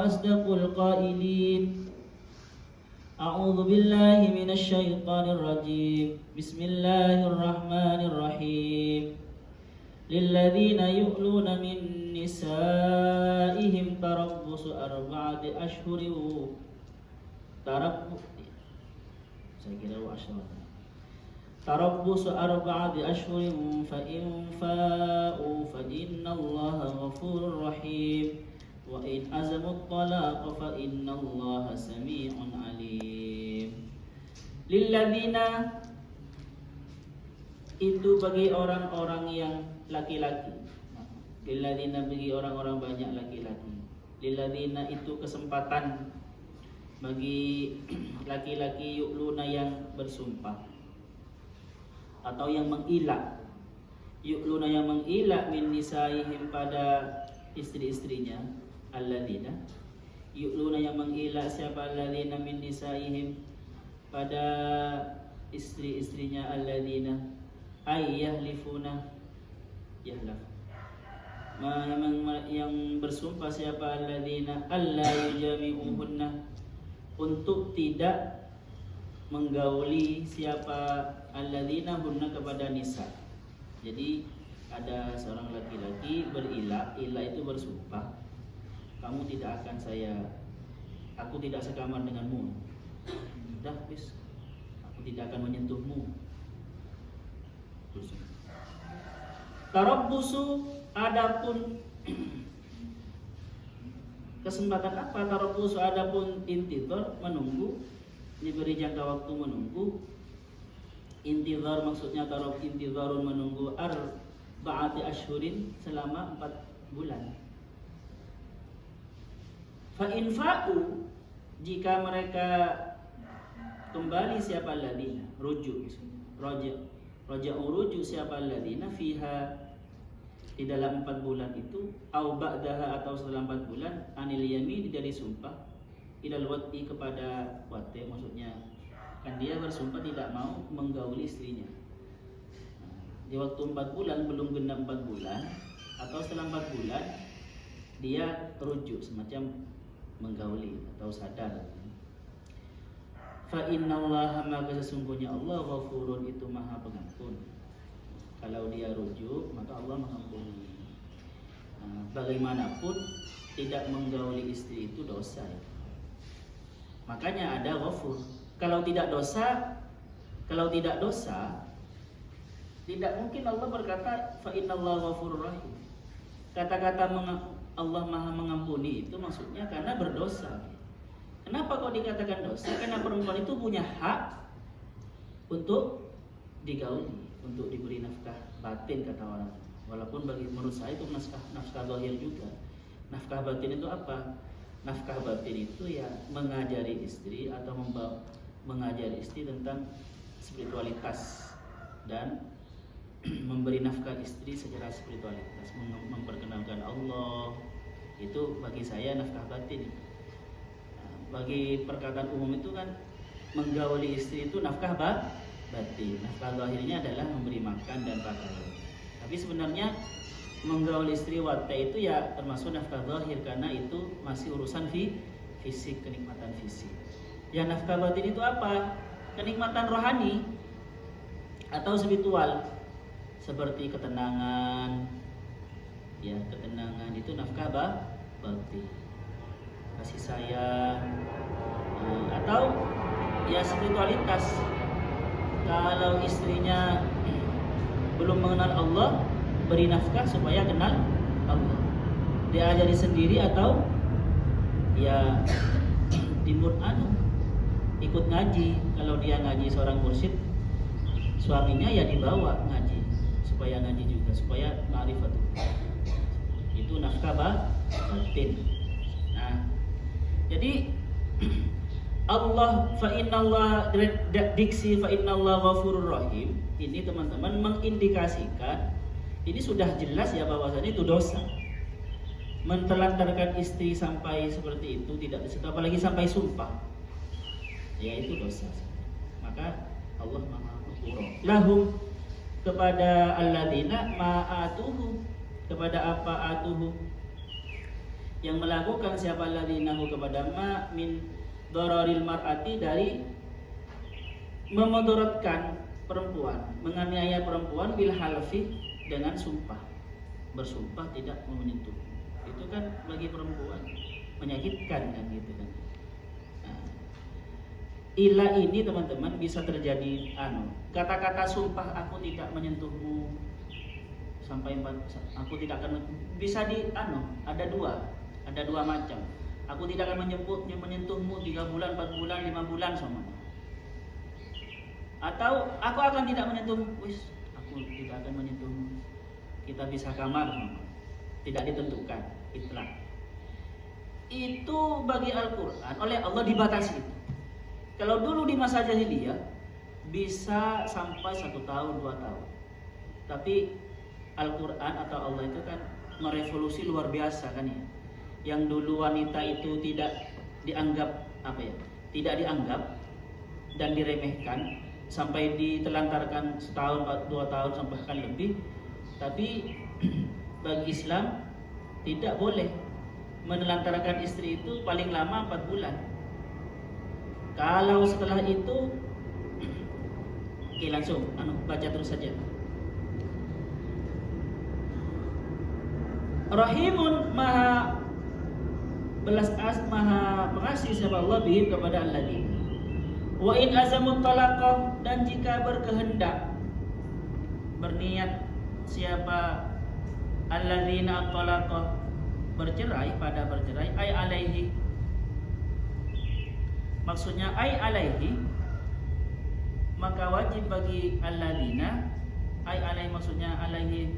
أصدق القائلين. أعوذ بالله من الشيطان الرجيم. بسم الله الرحمن الرحيم. للذين يؤلون من نسائهم تربص 4 أشهر تربص 4 أشهر فإن فاءوا فإن الله غفور رحيم وإن أزموا الطلاق فإن الله سميع عليم. Lilladzina itu bagi orang-orang yang laki-laki. Lilladzina bagi orang-orang banyak laki-laki. Lilladzina itu kesempatan bagi laki-laki yu'luna yang bersumpah atau yang mengilah. Yu'luna yang mengilah min nisaihim pada istri-istrinya. Alladzina yu'luna yang mengilah siapa alladzina min nisaihim pada istri-istrinya. Alladzina ay yahlifuna yahlaf yang bersumpah siapa alladzina alla yujami'uhunna untuk tidak menggauli siapa alladzina hunna kepada nisa. Jadi ada seorang laki-laki berilah, ilah itu bersumpah, kamu tidak akan aku tidak sekamar denganmu. Dah bis, aku tidak akan menyentuhmu. Tarabbusu adapun kesempatan apa? Tarabbusu adapun intizar menunggu, diberi jangka waktu menunggu. Intizar maksudnya intizarun menunggu 4 ashhurin selama 4 bulan. Fa in fa'u jika mereka kembali siapa alladzina rujuk rujuk siapa alladzina fiha di dalam 4 bulan itu au ba'daha atau setelah 4 bulan anil yamin dari sumpah ilal wati kepada wati, maksudnya kan dia bersumpah tidak mau menggauli istrinya. Di waktu 4 bulan belum genap 4 bulan atau setelah 4 bulan dia rujuk semacam menggauli atau sadar. Fa innallaha maka sesungguhnya Allah ghafurun itu maha pengampun. Kalau dia rujuk maka Allah mengampuni. Bagaimanapun tidak menggauli istri itu dosa. Makanya ada ghafur. Kalau tidak dosa tidak mungkin Allah berkata fa innallaha ghafurur rahim. Kata-kata Allah maha mengampuni itu maksudnya karena berdosa. Kenapa kok dikatakan dosa? Karena perempuan itu punya hak untuk digauli, untuk diberi nafkah batin kata orang. Walaupun menurut saya itu nafkah zahir juga. Nafkah batin itu apa? Nafkah batin itu ya mengajari istri atau mengajari istri tentang spiritualitas dan memberi nafkah istri secara spiritualitas, memperkenalkan Allah. Itu bagi saya nafkah batin. Bagi perkataan umum itu kan menggauli istri itu nafkah batin. Nafkah zahirnya adalah memberi makan dan pakaian. Tapi sebenarnya menggauli istri wate itu ya termasuk nafkah zahir karena itu masih urusan fisik, kenikmatan fisik. Ya nafkah batin itu apa? Kenikmatan rohani atau spiritual. Seperti ketenangan, ya ketenangan itu nafkah batin, kasih sayang, atau ya spiritualitas. Kalau istrinya belum mengenal Allah, beri nafkah supaya kenal Allah. Diajari sendiri atau ya ikut ngaji. Kalau dia ngaji seorang mursyid, suaminya ya dibawa ngaji supaya ngaji juga, supaya ma'rifat. Itu nafkah batin. Nah, jadi Allah fa innallaha diksi fa innallaha ghafurur rahim ini teman-teman mengindikasikan ini sudah jelas ya bahwasanya itu dosa. Mentelantarkan istri sampai seperti itu tidak disentuh, apalagi sampai sumpah. Ya itu dosa. Maka Allah Maha Ghafur. Lahum kepada alladzina ma'atuhu kepada apa atuhu yang melakukan siapa ladinahu kepada ma min dararil mar'ati, dari memudaratkan perempuan, menganiaya perempuan bil halfi, dengan sumpah, bersumpah tidak menyentuh. Itu kan bagi perempuan menyakitkan kan gitu kan. Nah, ila ini teman-teman bisa terjadi kata-kata sumpah aku tidak menyentuhmu sampai aku tidak akan, bisa ada dua macam. Aku tidak akan menyentuhmu 3 bulan, 4 bulan, 5 bulan sama. Atau aku akan tidak menyentuhmu, aku tidak akan menyentuhmu. Kita bisa kamar sama. Tidak ditentukan, itlaq. Itu bagi Al-Qur'an oleh Allah dibatasi. Kalau dulu di masa jahiliyah bisa sampai 1 tahun, 2 tahun. Tapi Al-Quran atau Allah itu kan merevolusi luar biasa kan ya. Yang dulu wanita itu tidak dianggap tidak dianggap dan diremehkan sampai ditelantarkan 1 tahun, 2 tahun sampai bahkan lebih. Tapi bagi Islam tidak boleh menelantarkan istri itu paling lama 4 bulan. Kalau setelah itu langsung baca terus saja. Rahimun, maha belas maha pengasih siapa Allah bihim kepada alladzina. Wa in azamut talaqah, dan jika berkehendak berniat siapa alladzina talaqah bercerai, pada bercerai, ay alaihi, maksudnya ay alaihi, maka wajib bagi alladzina, ay alaihi maksudnya alaihi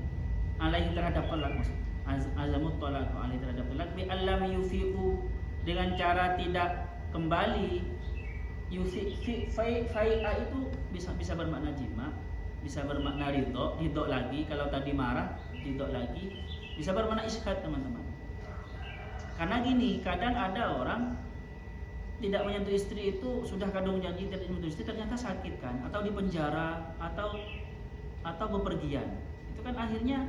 terhadap talak, maksudnya azamut talaq alaihi terhadap talak, bi allam yufiqu, dengan cara tidak kembali. Fai'a itu bisa bermakna jima, bisa bermakna ridho lagi. Kalau tadi marah, ridho lagi. Bisa bermakna isyhad teman-teman. Karena gini, kadang ada orang tidak menyentuh istri itu, sudah kadung janji tidak menyentuh istri, ternyata sakit kan, atau di penjara, atau bepergian. Itu kan akhirnya,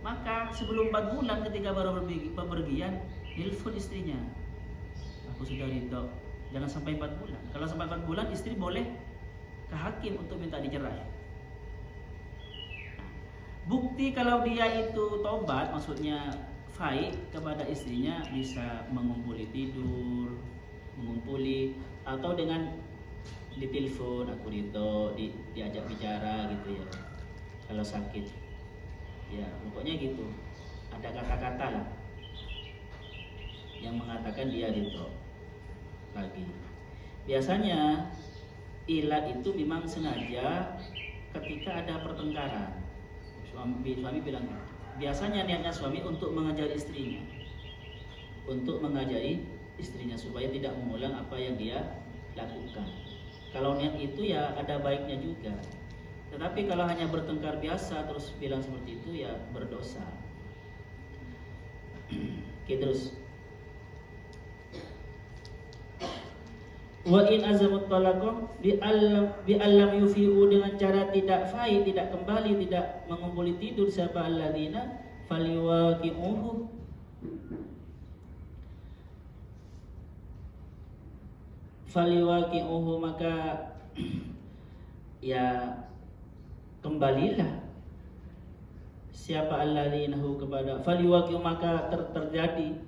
maka sebelum 4 bulan ketika baru bepergian, telepon istrinya, aku sudah ridho. Jangan sampai 4 bulan. Kalau sampai 4 bulan, istri boleh ke hakim untuk minta dicerai. Bukti kalau dia itu tobat, maksudnya faid kepada istrinya, bisa mengumpuli tidur, atau dengan ditelepon, aku ridho, diajak bicara gitu ya. Kalau sakit. Ya, pokoknya gitu. Ada kata-kata lah yang mengatakan dia ridho lagi. Biasanya ilat itu memang sengaja ketika ada pertengkaran. Suami bilang gitu. Biasanya niatnya suami untuk mengajari istrinya supaya tidak mengulang apa yang dia lakukan. Kalau niat itu ya ada baiknya juga. Tetapi kalau hanya bertengkar biasa terus bilang seperti itu, ya berdosa. Oke, terus. Wa in azamut talaqah bi allam yufiu, dengan cara tidak faid, tidak kembali, tidak mengumpuli tidur siapa alladzina faliwaqi'uhu, maka ya kembalilah siapa alladzinahu kepada faliwaqi'u, maka terjadi,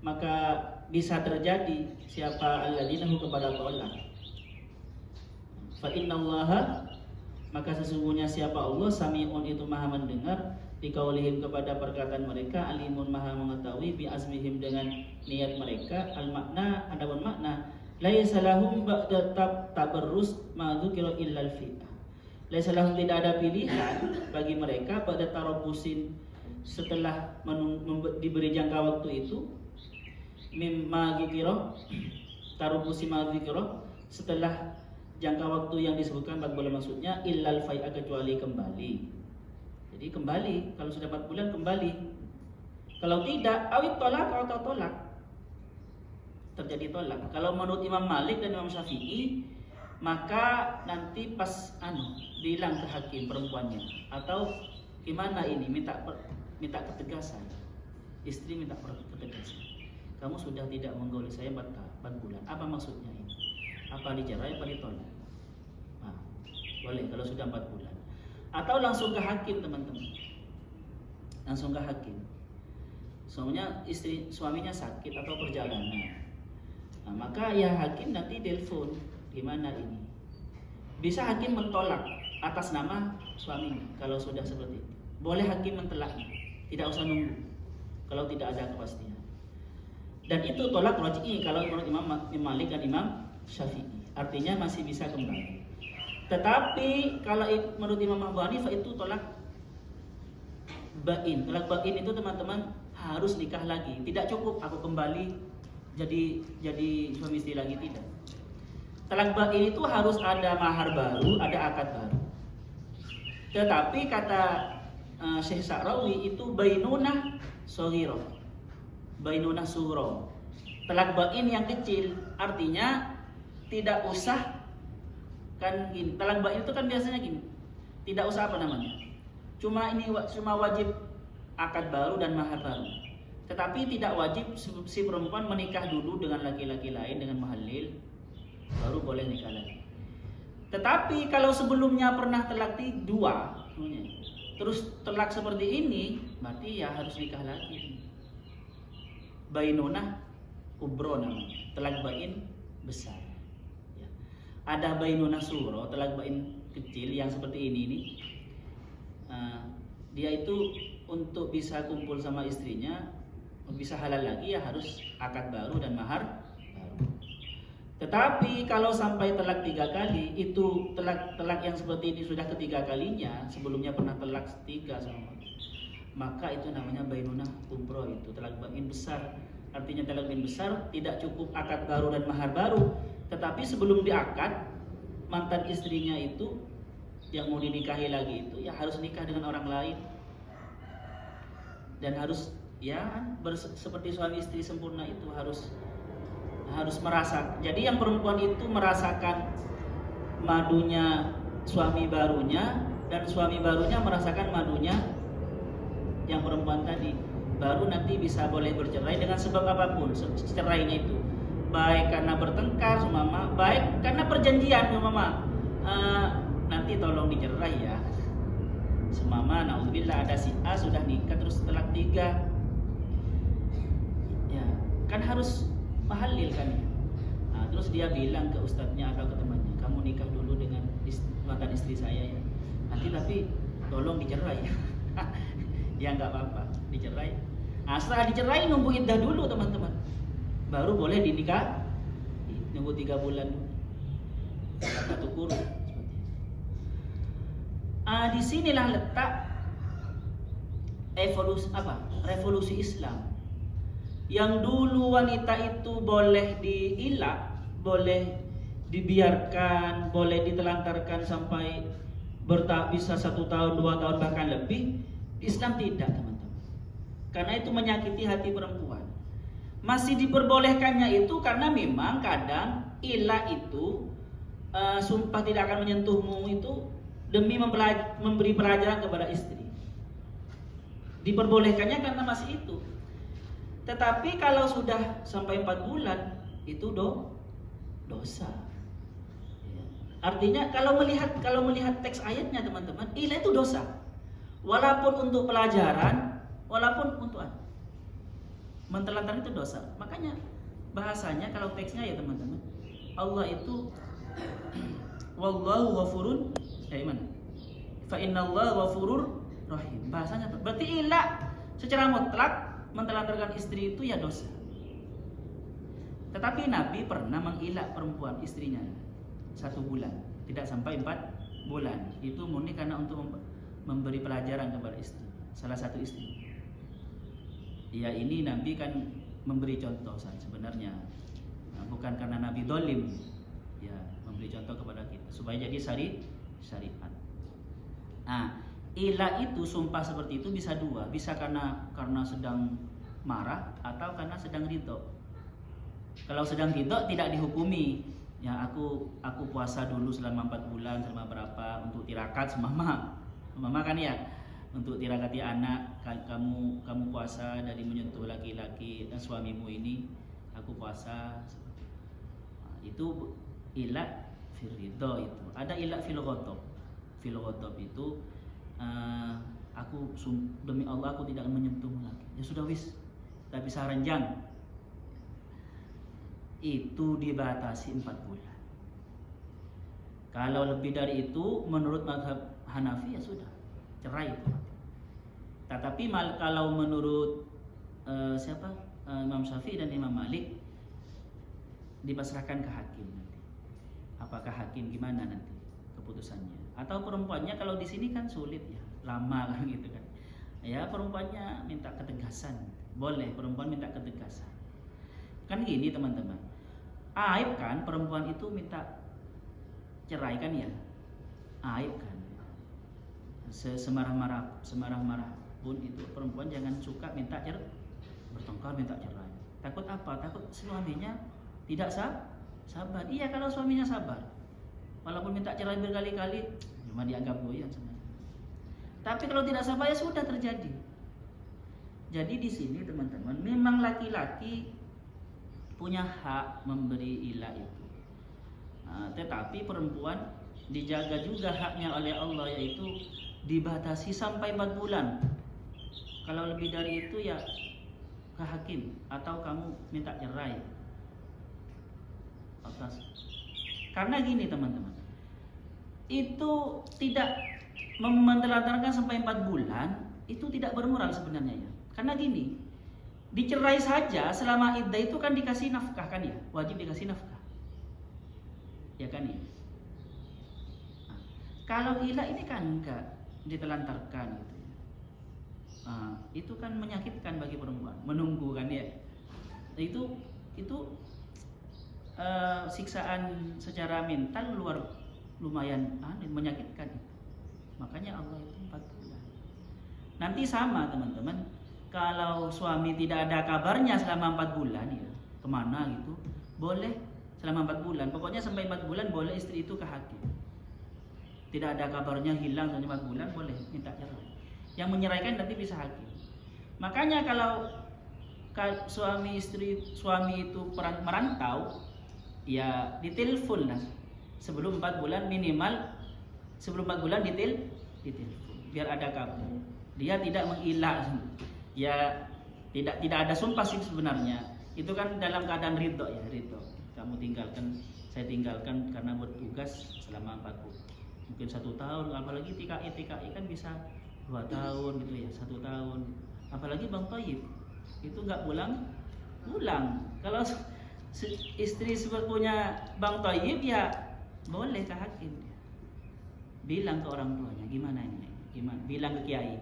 maka bisa terjadi siapa alladzinahu kepada tolak. Fa innallaha, maka sesungguhnya siapa Allah, sami'un itu maha mendengar, dikaulihim kepada perkataan mereka, alimun maha mengetahui, bi azmihim dengan niat mereka. Al makna, adapun makna, laisa lahum ba'da tabarrus ma dzukira illa al fi'ah. Laisa lahum, tidak ada pilihan bagi mereka pada tarobusin, setelah diberi jangka waktu itu, mimma dzukira, tarobusi ma dzukira, setelah jangka waktu yang disebutkan 4 bulan, maksudnya illal fai'a, kecuali kembali. Jadi kembali, kalau sudah 4 bulan kembali. Kalau tidak, awit tolak atau tolak, terjadi tolak. Kalau menurut Imam Malik dan Imam Syafi'i, maka nanti pas bilang ke hakim perempuannya, atau gimana ini, minta ketegasan. Istri minta ketegasan. Kamu sudah tidak menggauli saya 4 bulan. Apa maksudnya ini? Apa dicerai, apa ditolak? Nah, boleh kalau sudah 4 bulan. Atau langsung ke hakim, teman-teman. Langsung ke hakim. Soalnya suaminya sakit atau perjalanan. Nah, maka ya hakim nanti telepon, gimana ini? Bisa hakim mentolak atas nama suaminya kalau sudah seperti itu. Boleh hakim mentolaknya, tidak usah nunggu kalau tidak ada kepastian. Dan itu tolak raj'i kalau menurut Imam Malik dan Imam Syafi'i. Artinya masih bisa kembali. Tetapi kalau menurut Imam Abu Hanifah itu tolak bain. Tolak bain itu teman-teman harus nikah lagi. Tidak cukup aku kembali jadi suami istri lagi, tidak. Talak bain itu harus ada mahar baru, ada akad baru. Tetapi kata Syekh Sa'rawi itu bainunah shaghirah, bainunah sughra. Talak bain yang kecil, artinya tidak usah kan gini. Talak bain itu kan biasanya gini. Tidak usah apa namanya? Cuma wajib akad baru dan mahar baru. Tetapi tidak wajib si perempuan menikah dulu dengan laki-laki lain dengan mahallil, baru boleh nikah lagi. Tetapi kalau sebelumnya pernah talak 2, terus talak seperti ini, berarti ya harus nikah lagi. Bainunah kubro namanya, talak bain besar. Ya. Ada bainunah suro, talak bain kecil yang seperti ini nih. Dia itu untuk bisa kumpul sama istrinya, bisa halal lagi ya harus akad baru dan mahar baru. Tetapi kalau sampai talak 3 kali, itu talak yang seperti ini sudah ketiga kalinya, sebelumnya pernah talak 3 sama, maka itu namanya bainunah kubro, itu talak bain besar. Artinya talak bain besar tidak cukup akad baru dan mahar baru, tetapi sebelum diakad mantan istrinya itu yang mau dinikahi lagi itu ya harus nikah dengan orang lain dan harus ya seperti suami istri sempurna itu harus merasa. Jadi yang perempuan itu merasakan madunya suami barunya dan suami barunya merasakan madunya yang perempuan tadi. Baru nanti bisa boleh bercerai dengan sebab apapun cerainya itu. Baik karena bertengkar sumama, baik karena perjanjian sumama. Nanti tolong dicerai ya. Sumama naudzubillah ada si A sudah nikah terus talak 3. Ya, kan harus mahallil kan ya. Nah, terus dia bilang ke ustadznya atau ke temannya, kamu nikah dulu dengan mantan istri saya ya. Nanti tapi tolong dicerai ya. Ya nggak apa-apa, dicerai. Nah, setelah dicerai nunggu iddah dulu teman-teman. Baru boleh dinikah. Nunggu 3 bulan dulu. Satu kurun. Disinilah letak revolusi Islam. Yang dulu wanita itu boleh diilak, boleh dibiarkan, boleh ditelantarkan sampai bisa 1 tahun, 2 tahun bahkan lebih. Islam tidak, teman-teman. Karena itu menyakiti hati perempuan. Masih diperbolehkannya itu karena memang kadang ilak itu sumpah tidak akan menyentuhmu itu demi memberi pelajaran kepada istri. Diperbolehkannya karena masih itu. Tetapi kalau sudah sampai 4 bulan itu dosa. Artinya kalau melihat teks ayatnya teman-teman, ilah itu dosa. Walaupun untuk pelajaran, walaupun untuk mentelantar itu dosa. Makanya bahasanya kalau teksnya ya teman-teman, Allah itu wallahu ghafurun mana? Fa innallaha ghafurur rahim. Bahasanya berarti ilah secara mutlak mentelantarkan istri itu ya dosa. Tetapi Nabi pernah mengilak perempuan istrinya 1 bulan, tidak sampai 4 bulan. Itu murni karena untuk memberi pelajaran kepada istri, salah satu istri. Ya ini Nabi kan memberi contoh saja sebenarnya, bukan karena Nabi dolim. Ya memberi contoh kepada kita supaya jadi syariat. Nah, ilah itu sumpah seperti itu bisa 2, bisa karena sedang marah atau karena sedang ridho. Kalau sedang ridho tidak dihukumi. Ya aku puasa dulu selama 4 bulan selama berapa untuk tirakat semama kan ya. untuk tirakati anak, kamu puasa dari menyentuh laki-laki dan suamimu ini, aku puasa. Itu ilat fil ridha itu. Ada ilat fil ghadab. Fil ghadab itu demi Allah aku tidak akan menyentuhmu lagi. Ya sudah wis, tapi saranjang itu dibatasi 4 bulan. Kalau lebih dari itu menurut mazhab Hanafi ya sudah, cerai itu. Tetapi kalau menurut Imam Syafi'i dan Imam Malik dipasrahkan ke hakim nanti. Apakah hakim gimana nanti keputusannya? Atau perempuannya, kalau di sini kan sulit ya, lama kan gitu kan. Ya perempuannya minta ketegasan, boleh perempuan minta ketegasan. Kan gini teman-teman, aib kan perempuan itu minta cerai kan ya, aib kan. Semarah-marah pun itu perempuan jangan suka minta bertengkar minta cerai. Takut apa? Takut suaminya tidak sabar. Iya, kalau suaminya sabar, walaupun minta cerai berkali-kali cuma dianggap goyang sebenarnya. Tapi kalau tidak sabar ya sudah terjadi. Jadi di sini teman-teman, memang laki-laki punya hak memberi ilah itu. Tetapi perempuan dijaga juga haknya oleh Allah, yaitu dibatasi sampai 4 bulan. Kalau lebih dari itu ya ke hakim atau kamu minta cerai. Karena gini teman-teman, itu tidak menelantarkan sampai 4 bulan, itu tidak bermoral sebenarnya ya. Karena gini, dicerai saja selama iddah itu kan dikasih nafkah kan ya, wajib dikasih nafkah, ya kan ya. Kalau ilah ini kan enggak ditelantarkan gitu ya. Itu kan menyakitkan bagi perempuan, menunggu kan ya. Itu siksaan secara mental lumayan menyakitkan itu. Makanya Allah itu 4 bulan. Nanti sama teman-teman, kalau suami tidak ada kabarnya selama 4 bulan ya, kemana gitu, boleh selama 4 bulan. Pokoknya sampai 4 bulan boleh istri itu ke hakim. Tidak ada kabarnya, hilang selama 4 bulan, boleh minta cerai. Yang menyeraikan nanti bisa hakim. Makanya kalau suami itu merantau, ya ditelepon lah sebelum 4 bulan minimal. Sebelum 4 bulan ditelepon biar ada kabar. Dia tidak mengilah, ya tidak ada sumpah sih sebenarnya. Itu kan dalam keadaan ridho ya, ridho. Kamu tinggalkan, saya tinggalkan karena bertugas selama 4 bulan. Mungkin 1 tahun, apalagi TKI kan bisa 2 tahun gitu ya, 1 tahun. Apalagi Bang Thayyib itu nggak pulang. Kalau istri punya Bang Thayyib ya boleh ke hakim. Bilang ke orang tuanya gimana ini, gimana? Bilang ke kiai.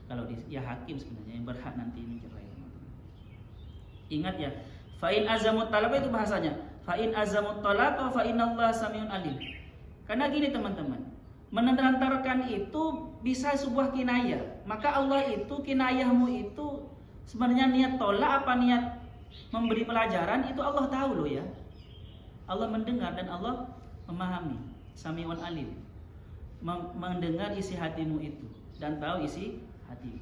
Kalau ya hakim sebenarnya yang berhak nanti ini cerai. Ingat ya, fa'in azamut talaq itu bahasanya. Fa'in azamut talaq wa fa'inallah samiun alim. Karena gini teman-teman, menelantarkan itu bisa sebuah kinayah. Maka Allah itu kinayahmu itu sebenarnya niat tolak apa niat memberi pelajaran itu Allah tahu loh ya. Allah mendengar dan Allah memahami. Sami'un alim, mendengar isi hatimu itu dan tahu isi hatimu.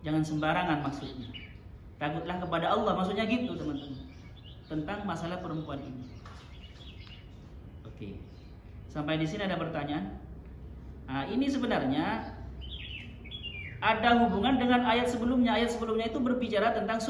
Jangan sembarangan maksudnya. Takutlah kepada Allah, maksudnya gitu teman-teman. Tentang masalah perempuan ini. Oke. Sampai di sini ada pertanyaan? Ini sebenarnya ada hubungan dengan ayat sebelumnya. Ayat sebelumnya itu berbicara tentang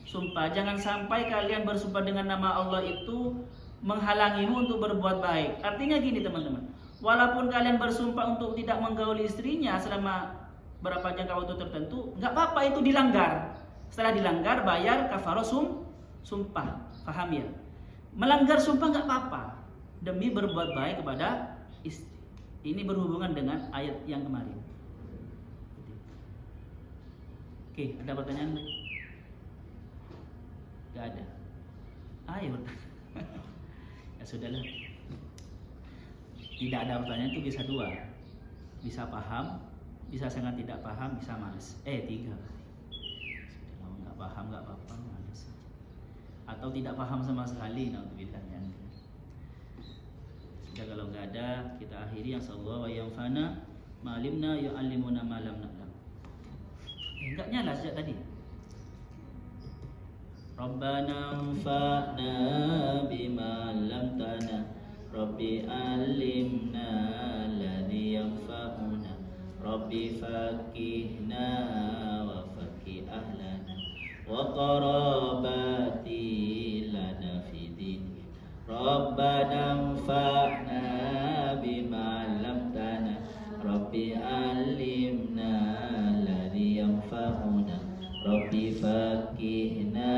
sumpah. Jangan sampai kalian bersumpah dengan nama Allah itu menghalangimu untuk berbuat baik. Artinya gini teman-teman, walaupun kalian bersumpah untuk tidak menggauli istrinya selama berapa jangka waktu tertentu, nggak apa-apa itu dilanggar. Setelah dilanggar bayar kafarah sumpah. Paham ya? Melanggar sumpah nggak apa-apa demi berbuat baik kepada istri. Ini berhubungan dengan ayat yang kemarin. Oke, ada pertanyaan? Gak ada. Ayo. Ya sudahlah. Tidak ada pertanyaan itu bisa 2. Bisa paham, bisa sangat tidak paham, bisa males. 3. Kalau nggak paham nggak apa-apa, males. Atau tidak paham sama sekali, naudzubillah ya. Sudah, kalau nggak ada kita akhiri. Yang sallallahu wa yanfa'na Ma'alimna yu'allimuna ma lam na'lam. Enggak nyala sejak tadi. Rabbana anfa'na bima 'allamtana. Rabbi 'allimna alladhi yanfa'una. Rabbi faqihna wa faqih ahlana wa qarabati lana fi din. Rabbana anfa'na bima 'allamtana. Rabbi 'allimna alladhi yanfa'una. Rabbi faqihna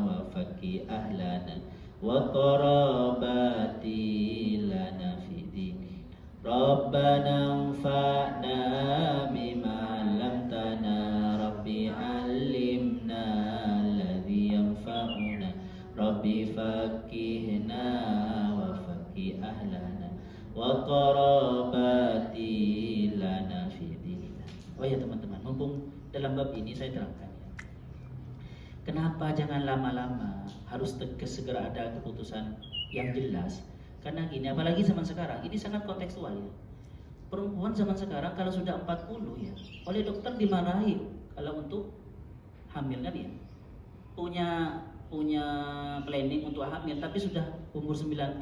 wa faqih ahlana wa qarabati lana fi din. Rabbana anfa'na bima 'allamtana. Rabbi 'allimna alladhi yanfa'una. Rabbi faqihna wa faqih ahlana wa qarabati lana fi dinina. Oh ya teman-teman, mumpung dalam bab ini saya terangkan ya. Kenapa jangan lama-lama, harus segera ada keputusan yang jelas. Karena gini, apalagi zaman sekarang, ini sangat kontekstual ya. Perempuan zaman sekarang kalau sudah 40 ya, oleh dokter dimarahi kalau untuk hamil kan ya. Punya planning untuk hamil tapi sudah umur 39,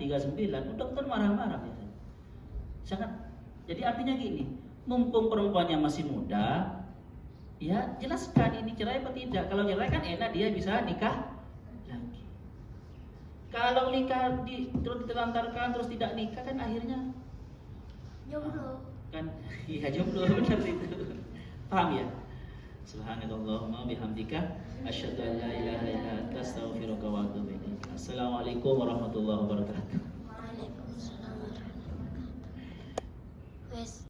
dokter marah-marah ya. Sangat. Jadi artinya gini, mumpung perempuannya masih muda, ya jelaskan ini cerai atau tidak. Kalau cerai kan enak, dia bisa nikah lagi. Kalau nikah terus ditelantarkan terus tidak nikah kan akhirnya jomblo. Kan iya jomblo benar itu. Paham ya? Subhanakallahumma bihamdika asyhadu an la ilaha illa anta astaghfiruka wa atubu ilaik. Assalamualaikum warahmatullahi wabarakatuh. Waalaikumsalam warahmatullahi wabarakatuh. Wes.